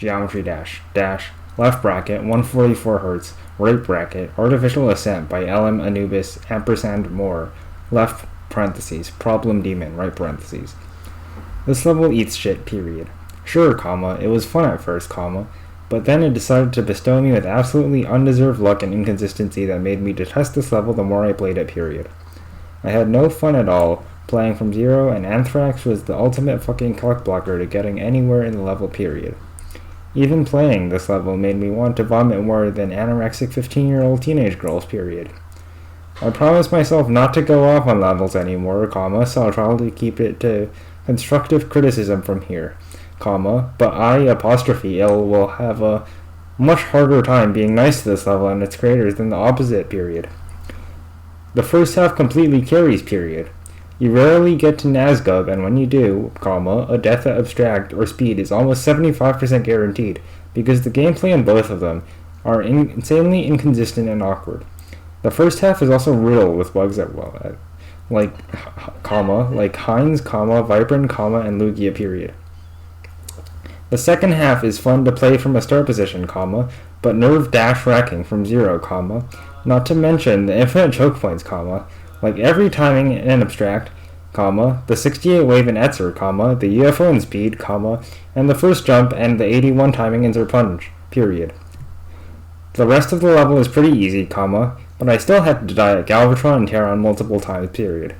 geometry dash, left bracket, 144 Hz, right bracket, artificial ascent by LM Anubis, ampersand more, left parentheses, problem demon, right parentheses. This level eats shit, period. Sure, it was fun at first, but then it decided to bestow me with absolutely undeserved luck and inconsistency that made me detest this level the more I played it, period. I had no fun at all playing from zero, and Anthrax was the ultimate fucking cockblocker to getting anywhere in the level, period. Even playing this level made me want to vomit more than anorexic 15-year-old teenage girls, period. I promised myself not to go off on levels anymore, so I'll try to keep it to constructive criticism from here, but I, ill, will have a much harder time being nice to this level and its creators than the opposite, period. The first half completely carries, period. You rarely get to Nazgub, and when you do, a death at Abstract or Speed is almost 75% guaranteed, because the gameplay in both of them are insanely inconsistent and awkward. The first half is also riddled with bugs like Heinz, Vibrant, and Lugia, period. The second half is fun to play from a start position, but nerve dash racking from zero, not to mention the infinite choke points, like every timing in Abstract, the 68 wave in Etzer, the UFO in Speed, and the first jump and the 81 timing in Zerpunch, period. The rest of the level is pretty easy, but I still had to die at Galvatron and Terron multiple times, period.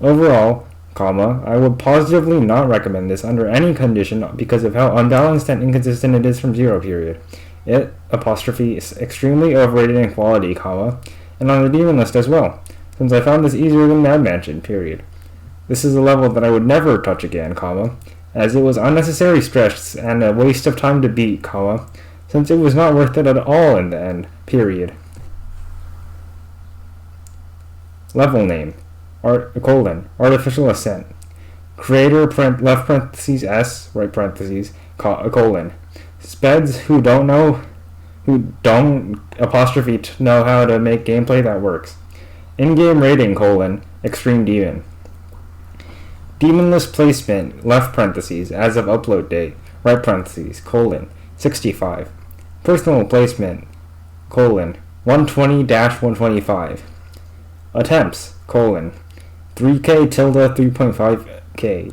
Overall, I would positively not recommend this under any condition because of how unbalanced and inconsistent it is from zero, period. It, is extremely overrated in quality, and on the demon list as well, since I found this easier than Mad Mansion, period. This is a level that I would never touch again, as it was unnecessary stress and a waste of time to beat, since it was not worth it at all in the end, period. Level name. Artificial Ascent. Creator left parentheses S, right parentheses, Speds who don't know how to make gameplay that works. In-game rating, extreme demon. Demon list placement, left parentheses, as of upload date, right parentheses, 65. Personal placement, 120-125. Attempts, 3K tilde 3.5K.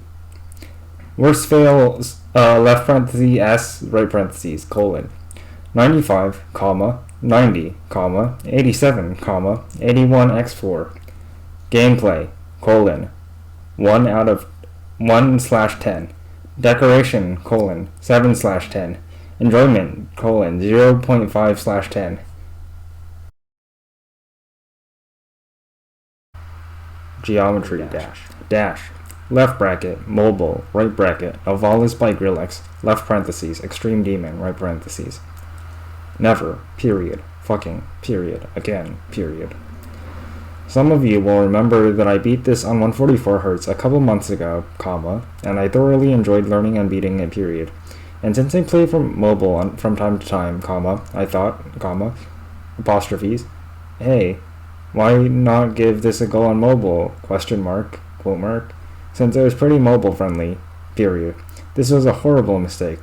Worst fails, left parentheses S, right parentheses, 95, 90, 87, 81x4. Gameplay, 1 out of 1/10. Decoration, 7/10. Enjoyment, 0.5/10. Geometry dash. Left bracket, mobile, right bracket, Novolus by Grillex, left parentheses, extreme demon, right parentheses. Never, period, fucking, period, again, period. Some of you will remember that I beat this on 144 Hz a couple months ago, and I thoroughly enjoyed learning and beating it, period. And since I play from mobile from time to time, I thought, hey, why not give this a go on mobile, ? Since it was pretty mobile friendly, period. This was a horrible mistake,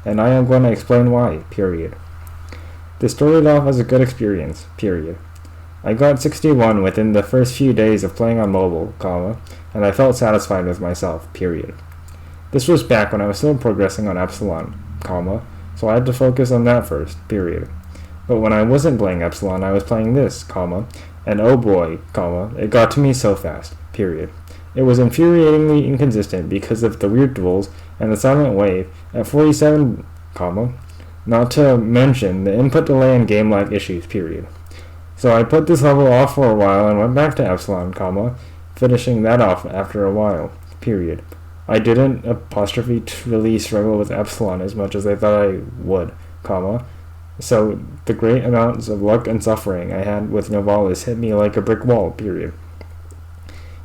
and I am going to explain why, period. This started off as a good experience, period. I got 61 within the first few days of playing on mobile, and I felt satisfied with myself, period. This was back when I was still progressing on Epsilon, so I had to focus on that first, period. But when I wasn't playing Epsilon, I was playing this, and oh boy, it got to me so fast, period. It was infuriatingly inconsistent because of the weird duels and the silent wave at 47, not to mention the input delay and game lag issues, period. So I put this level off for a while and went back to Epsilon, finishing that off after a while, period. I didn't really struggle with Epsilon as much as I thought I would, so the great amounts of luck and suffering I had with Novolus hit me like a brick wall, period.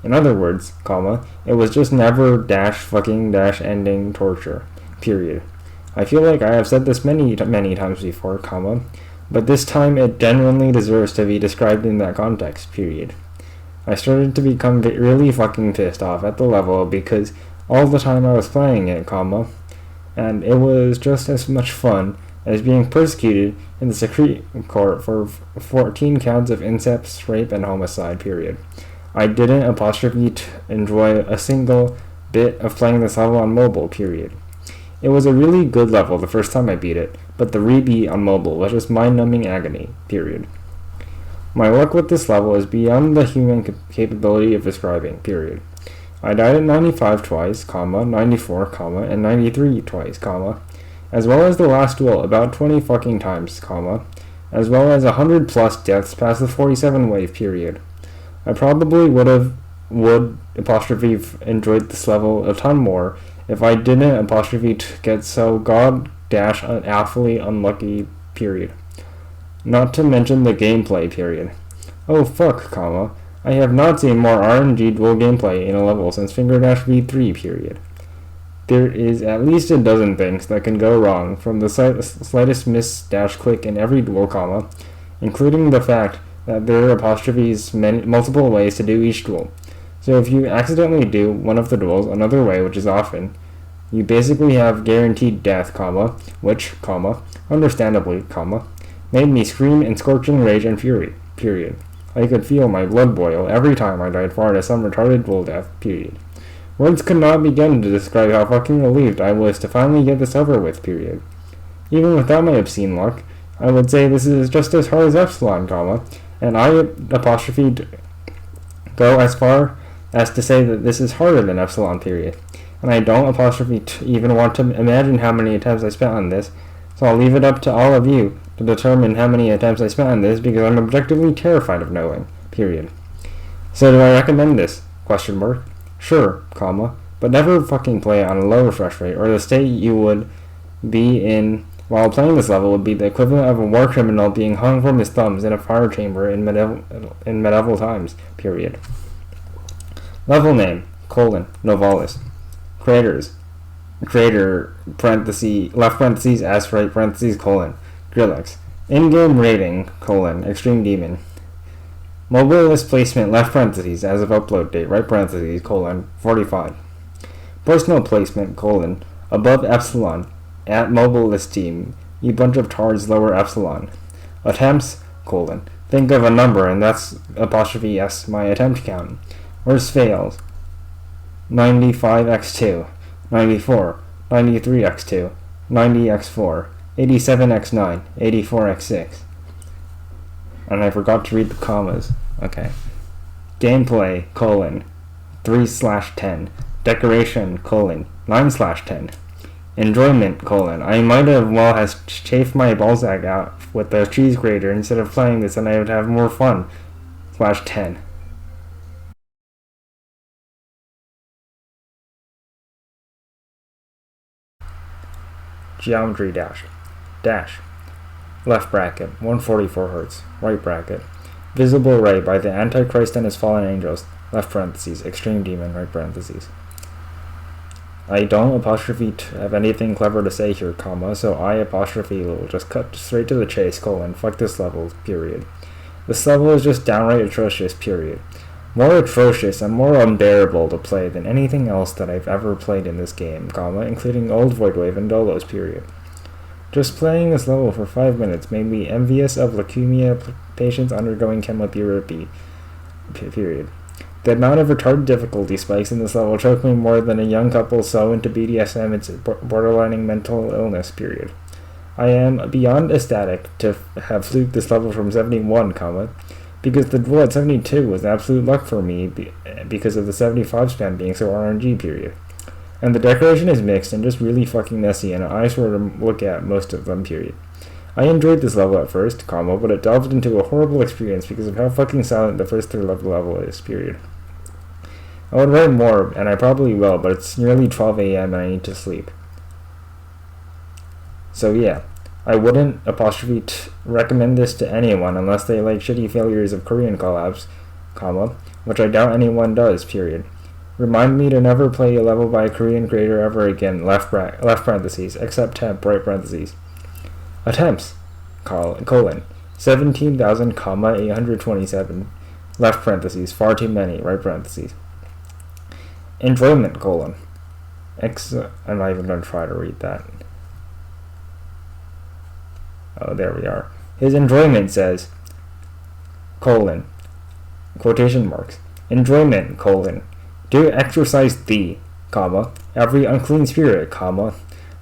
In other words, it was just never ending torture, period. I feel like I have said this many times before, but this time it genuinely deserves to be described in that context, period. I started to become really fucking pissed off at the level because all the time I was playing it, and it was just as much fun as being persecuted in the Supreme Court for 14 counts of incest, rape, and homicide, period. I didn't enjoy a single bit of playing this level on mobile, period. It was a really good level the first time I beat it, but the rebeat on mobile was just mind-numbing agony, period. My luck with this level is beyond the human capability of describing, period. I died at 95 twice, 94, and 93 twice, as well as the last duel about 20 fucking times, as well as 100 plus deaths past the 47 wave, period. I probably would enjoyed this level a ton more if I didn't get so awfully unlucky, period. Not to mention the gameplay, period. Oh fuck, I have not seen more RNG dual gameplay in a level since Finger Dash V3, period. There is at least a dozen things that can go wrong, from the slightest miss-click in every duel, including the fact that there are multiple ways to do each duel. So if you accidentally do one of the duels another way, which is often, you basically have guaranteed death, which, understandably, made me scream in scorching rage and fury, period. I could feel my blood boil every time I died far to some retarded duel death, period. Words could not begin to describe how fucking relieved I was to finally get this over with, period. Even without my obscene luck, I would say this is just as hard as Epsilon, and I go as far as to say that this is harder than Epsilon, period. And I don't even want to imagine how many attempts I spent on this, so I'll leave it up to all of you to determine how many attempts I spent on this, because I'm objectively terrified of knowing, period. So do I recommend this? Sure, but never fucking play it on a low refresh rate, or the state you would be in while playing this level would be the equivalent of a war criminal being hung from his thumbs in a fire chamber in medieval times, period. Level name, Novolus. Creator, left parentheses, S, right parentheses, Grillex. In-game rating, Extreme Demon. Mobile list placement, left parentheses, as of upload date, right parentheses, 45. Personal placement, above Epsilon, at mobile list team, you bunch of tards lower Epsilon. Attempts, think of a number, and that's '(s), my attempt count. Worst fails, 95x2, 94, 93x2, 90x4, 87x9, 84x6. And I forgot to read the commas. Okay. Gameplay, 3/10. Decoration, 9/10. Enjoyment, I might have has chafed my ballsack out with the cheese grater instead of playing this, and I would have more fun, /10. Geometry dash. Left bracket, 144 Hz. Right bracket. Visible ray by the Antichrist and his fallen angels. Left parentheses. Extreme demon. Right parentheses. I don't have anything clever to say here, so I will just cut straight to the chase, fuck this level, period. This level is just downright atrocious, period. More atrocious and more unbearable to play than anything else that I've ever played in this game, including Old Voidwave and Dolos, period. Just playing this level for 5 minutes made me envious of leukemia patients undergoing chemotherapy, period. The amount of retarded difficulty spikes in this level choked me more than a young couple so into BDSM it's borderlining mental illness, period. I am beyond ecstatic to have fluked this level from 71, because the duel at 72 was absolute luck for me because of the 75 spam being so RNG, period. And the decoration is mixed and just really fucking messy, and I swear to look at most of them, period. I enjoyed this level at first, but it delved into a horrible experience because of how fucking silent the first third of the level is, period. I would write more, and I probably will, but it's nearly 12 a.m. and I need to sleep. So yeah, I wouldn't recommend this to anyone unless they like shitty failures of Korean collabs, which I doubt anyone does, period. Remind me to never play a level by a Korean creator ever again, left parentheses, except temp, right parentheses. Attempts, 17,827, left parentheses, far too many, right parentheses. Enjoyment, I'm not even going to try to read that. Oh, there we are. His enjoyment says, colon, quotation marks, enjoyment, colon, do exercise thee, comma, every unclean spirit, comma,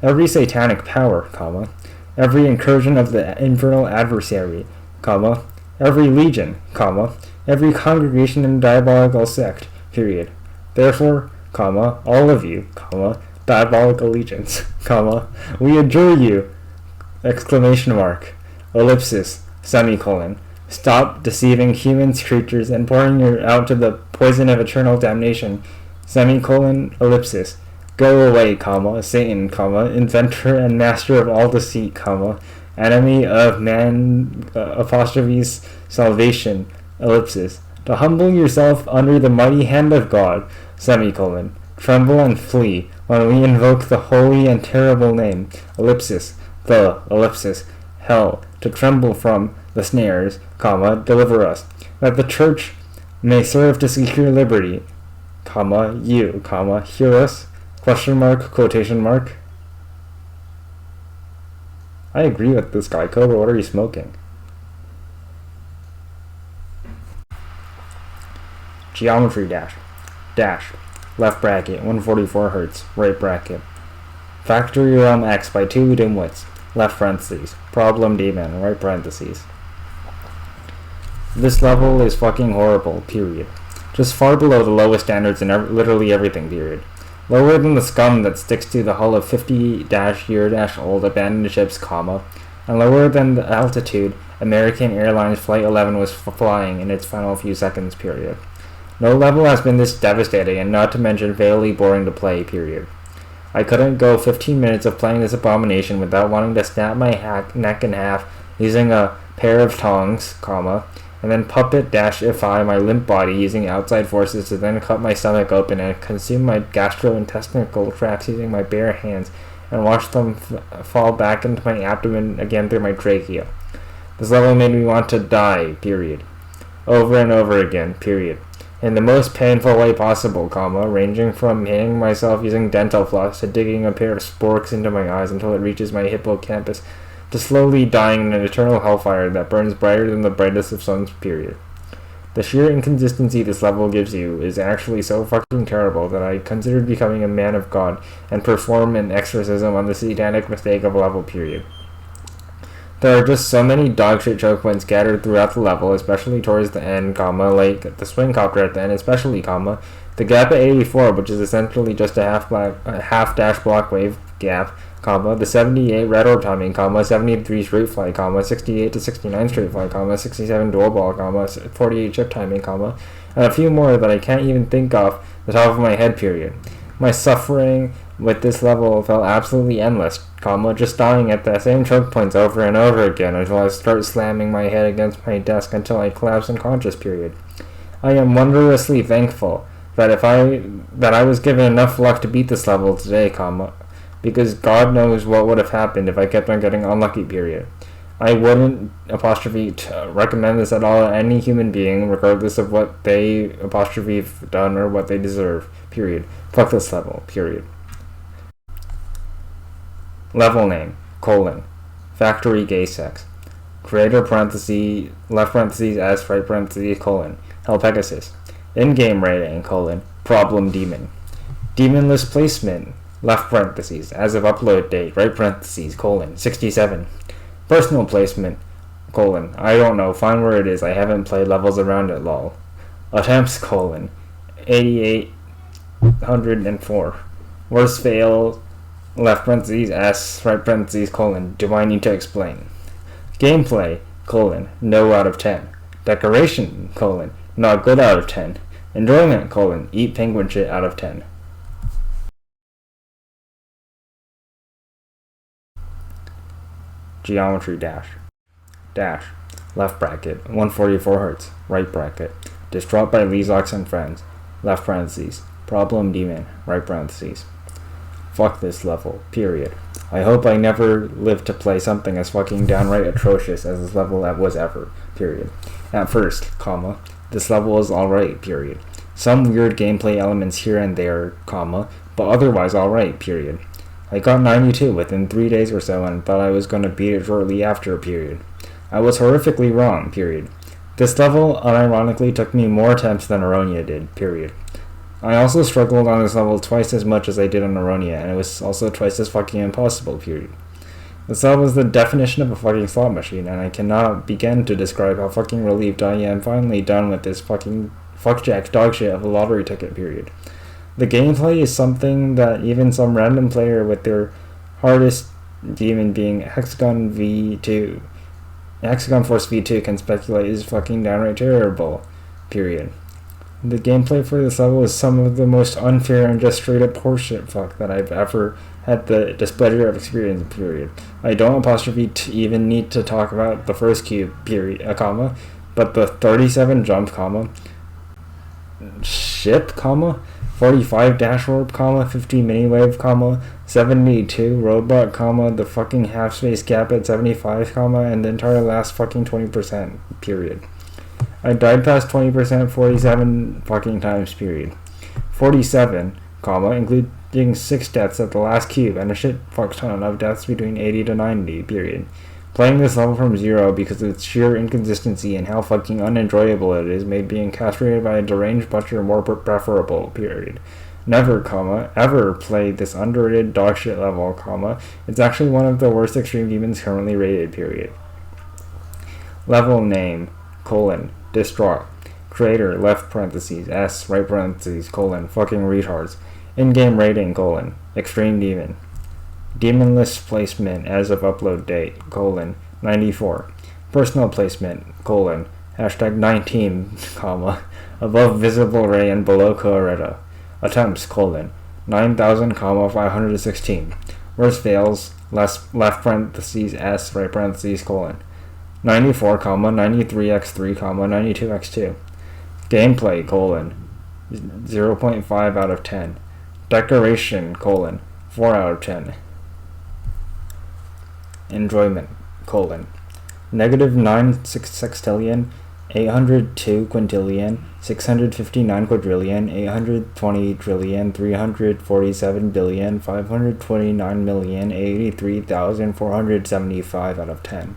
every satanic power, comma, every incursion of the infernal adversary, comma, every legion, comma, every congregation and diabolical sect, period. Therefore, comma, all of you, comma, diabolical legions, comma, we adjure you, exclamation mark, ellipsis, semicolon, stop deceiving humans, creatures, and pouring you out to the poison of eternal damnation, semicolon, ellipsis, go away, comma, Satan, comma, inventor and master of all deceit, comma, enemy of man, apostrophes, salvation, ellipsis, to humble yourself under the mighty hand of God, semicolon, tremble and flee when we invoke the holy and terrible name, ellipsis, the, ellipsis, hell, to tremble from the snares, comma, deliver us, that the church may serve to secure liberty, comma, you, comma, hear us, question mark, quotation mark. I agree with this guy. Cobra, what are you smoking? Geometry dash, left bracket, 144 hertz, right bracket. Factory realm X by 2 dimwits, left parentheses, problem demon, right parentheses. This level is fucking horrible, period. Just far below the lowest standards in literally everything, period. Lower than the scum that sticks to the hull of 50-year-old abandoned ships, comma, and lower than the altitude American Airlines Flight 11 was flying in its final few seconds, period. No level has been this devastating, and not to mention fatally boring to play, period. I couldn't go 15 minutes of playing this abomination without wanting to snap my neck in half using a pair of tongs, comma, and then puppet-ify my limp body using outside forces to then cut my stomach open and consume my gastrointestinal tracts using my bare hands and watch them fall back into my abdomen again through my trachea. This level made me want to die, period. Over and over again, period. In the most painful way possible, comma, ranging from hanging myself using dental floss to digging a pair of sporks into my eyes until it reaches my hippocampus, to slowly dying in an eternal hellfire that burns brighter than the brightest of suns, period. The sheer inconsistency this level gives you is actually so fucking terrible that I considered becoming a man of God and perform an exorcism on the satanic mistake of level, period. There are just so many dogshit choke points scattered throughout the level, especially towards the end, comma, like the swing copter at the end, especially, comma, the gap at 84, which is essentially just a half dash block wave gap, comma, the 78 red orb timing, comma, 73 straight fly, comma, 68 to 69 straight fly, comma, 67 dual ball, comma, 48 chip timing, comma, and a few more that I can't even think off the top of my head, period. My suffering with this level felt absolutely endless, comma, just dying at the same choke points over and over again until I start slamming my head against my desk until I collapse unconscious, period. I am wondrously thankful that I was given enough luck to beat this level today, comma, because God knows what would have happened if I kept on getting unlucky, period. I wouldn't, recommend this at all to any human being, regardless of what they, done or what they deserve, period. Fuck this level, period. Level name, colon, factory gay sex. Creator parentheses, left parentheses, S, right parentheses, colon, Hell Pegasus. In-game rating, colon, problem demon. Demonless placement, left parentheses, as of upload date, right parentheses, colon, 67. Personal placement, colon, I don't know, find where it is, I haven't played levels around it, lol. Attempts, colon, 8804. Worst fail, left parentheses, S, right parentheses, colon, do I need to explain? Gameplay, colon, no out of 10. Decoration, colon, not good out of 10. Enjoyment, colon, eat penguin shit out of 10. Geometry dash, left bracket, 144 hertz, right bracket. Distraught by Leezox and friends, left parentheses. Problem demon, right parentheses. Fuck this level, period. I hope I never live to play something as fucking downright atrocious as this level was ever, period. At first, comma, this level is alright, period. Some weird gameplay elements here and there, comma, but otherwise alright, period. I got 92 within 3 days or so and thought I was going to beat it shortly after, period. I was horrifically wrong, period. This level unironically took me more attempts than Aronia did, period. I also struggled on this level twice as much as I did on Aronia, and it was also twice as fucking impossible, period. This level is the definition of a fucking slot machine, and I cannot begin to describe how fucking relieved I am finally done with this fucking fuckjack dogshit of a lottery ticket, period. The gameplay is something that even some random player with their hardest demon being Hexagon Force V2 can speculate is fucking downright terrible, period. The gameplay for this level is some of the most unfair and just straight up horseshit fuck that I've ever had the displeasure of experiencing, period. I don't even need to talk about the first cube, period, but the 37 jump, ship, 45 dash warp, 50 mini wave, 72 robot, the fucking half space gap at 75, and the entire last fucking 20%, period. I died past 20% 47 fucking times, period. 47, including 6 deaths at the last cube and a shit fuck ton of deaths between 80 to 90, period. Playing this level from zero because of its sheer inconsistency and how fucking unenjoyable it is made being castrated by a deranged butcher more preferable, period. Never, ever play this underrated dogshit level, it's actually one of the worst extreme demons currently rated, period. Level name, Distraught. Creator, left parentheses, S, right parentheses, fucking retards. In-game rating, extreme demon. Demon list placement as of upload date, 94. Personal placement, hashtag 19, above visible ray and below Coereta. Attempts, 9,516. Worst fails, left parentheses, S, right parentheses, 94, 93x3, 92x2. Gameplay, 0.5 out of 10. Decoration, 4 out of 10. Enjoyment, negative 9 sextillion, 802 quintillion, 659 quadrillion, 820 trillion, 347 billion, 529,083,475 out of 10.